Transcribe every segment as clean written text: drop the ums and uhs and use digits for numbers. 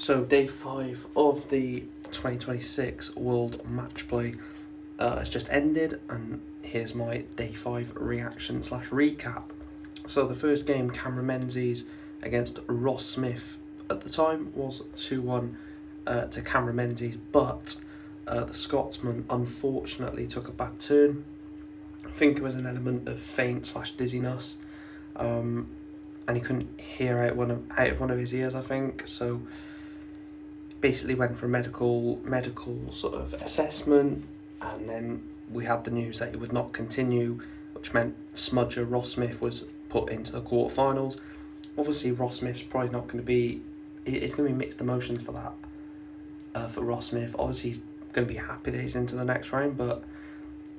So day 5 of the 2026 World Matchplay has just ended, and here's my day 5 reaction / recap. So the first game, Cameron Menzies against Ross Smith, at the time was 2-1 to Cameron Menzies, but the Scotsman unfortunately took a bad turn. I think it was an element of feint / dizziness, and he couldn't hear out of one of his ears, I think. So basically went for a medical sort of assessment, and then we had the news that he would not continue, which meant smudger Ross Smith was put into the quarterfinals. Obviously Ross Smith's probably not going to be, it's going to be mixed emotions for that, for Ross Smith. Obviously he's going to be happy that he's into the next round, but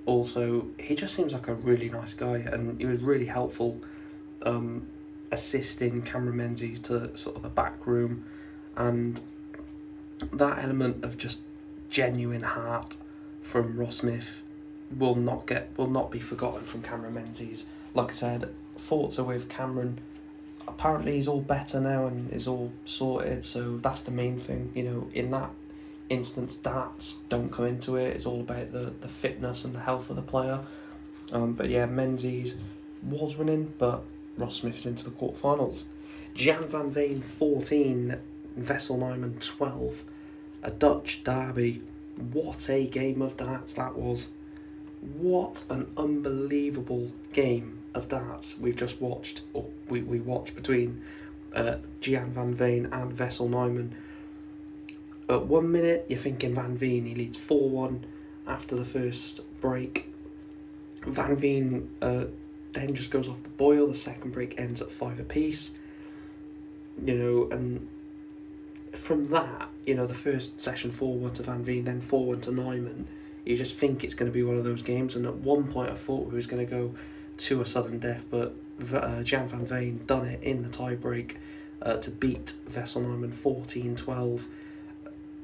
also he just seems like a really nice guy, and he was really helpful, assisting Cameron Menzies to sort of the back room, and that element of just genuine heart from Ross Smith will not be forgotten from Cameron Menzies. Like I said, thoughts are with Cameron. Apparently he's all better now and is all sorted, so that's the main thing. You know, in that instance, stats don't come into it. It's all about the fitness and the health of the player. But yeah, Menzies was winning, but Ross Smith's into the quarterfinals. Jan van Veen 14, Wessel Nijman 12, a Dutch derby. What a game of darts that was. What an unbelievable game of darts we've just watched, or we watched between Jan van Veen and Wessel Nijman. At 1 minute, you're thinking Van Veen, he leads 4-1 after the first break. Van Veen then just goes off the boil. The second break ends at 5 apiece. You know, and from that, you know, the first session 4-1 to Van Veen, then 4-1 to Nijman. You just think it's going to be one of those games, and at one point I thought we was going to go to a sudden death, but Jan van Veen done it in the tie-break to beat Wessel Nijman 14-12.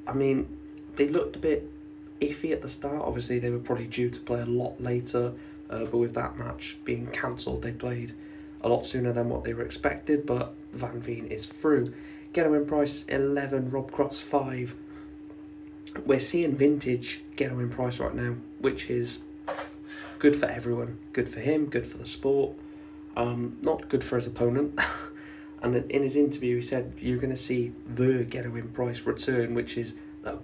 I mean, they looked a bit iffy at the start. Obviously, they were probably due to play a lot later, but with that match being cancelled, they played a lot sooner than what they were expected, but Van Veen is through. Getaway Price 11, Rob Cross 5. We're seeing vintage Getaway Price right now, which is good for everyone. Good for him, good for the sport. Not good for his opponent. And in his interview, he said you're going to see the Getaway Price return, which is the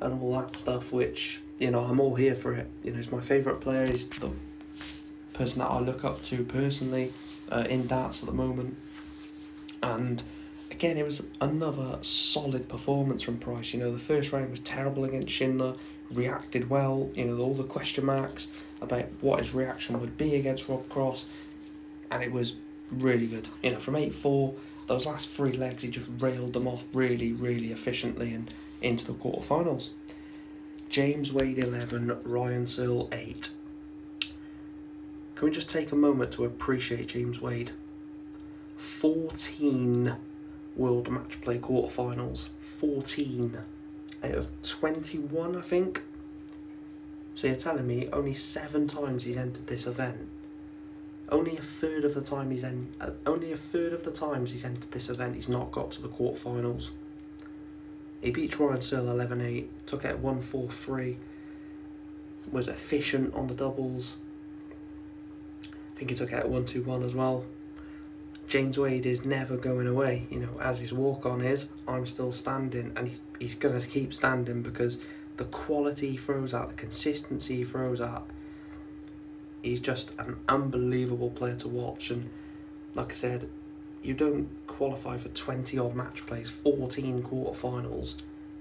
and all that stuff, which, you know, I'm all here for it. You know, he's my favourite player. He's the person that I look up to personally in darts at the moment. And again, it was another solid performance from Price. You know, the first round was terrible against Schindler, reacted well, you know, all the question marks about what his reaction would be against Rob Cross, and it was really good. You know, from 8-4, those last 3 legs, he just railed them off really, really efficiently and into the quarterfinals. James Wade 11, Ryan Searle 8. Can we just take a moment to appreciate James Wade? 14 World Matchplay quarterfinals. 14 out of 21, I think. So you're telling me only 7 times he's entered this event. Only a third of the times he's entered this event, he's not got to the quarterfinals. He beats Ryan Searle 11-8, took out 1-4-3, was efficient on the doubles. I think he took out 1-2-1 as well. James Wade is never going away. You know, as his walk-on is, I'm still standing, and he's going to keep standing because the quality he throws out, the consistency he throws out, he's just an unbelievable player to watch. And like I said, you don't qualify for 20-odd match plays, 14 quarterfinals,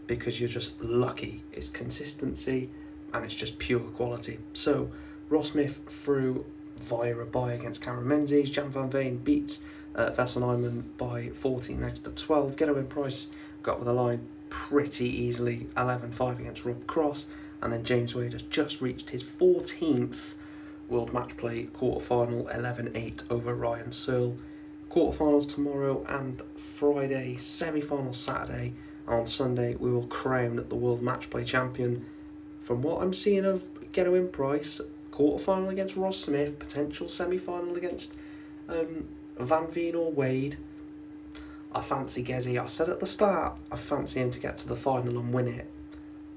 because you're just lucky. It's consistency, and it's just pure quality. So, Ross Smith through via a bye against Cameron Menzies. Jan van Veen beats Wessel Nijman by 14 next to 12. Getaway Price got over the line pretty easily, 11-5 against Rob Cross. And then James Wade has just reached his 14th World Matchplay quarterfinal, 11-8 over Ryan Searle. Quarterfinals tomorrow and Friday, semi-final Saturday, and on Sunday we will crown the World Matchplay champion. From what I'm seeing of Getaway Price, quarterfinal against Ross Smith, potential semi-final against Van Veen or Wade. I fancy Gezi. I said at the start, I fancy him to get to the final and win it.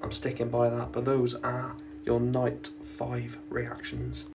I'm sticking by that, but those are your night 5 reactions.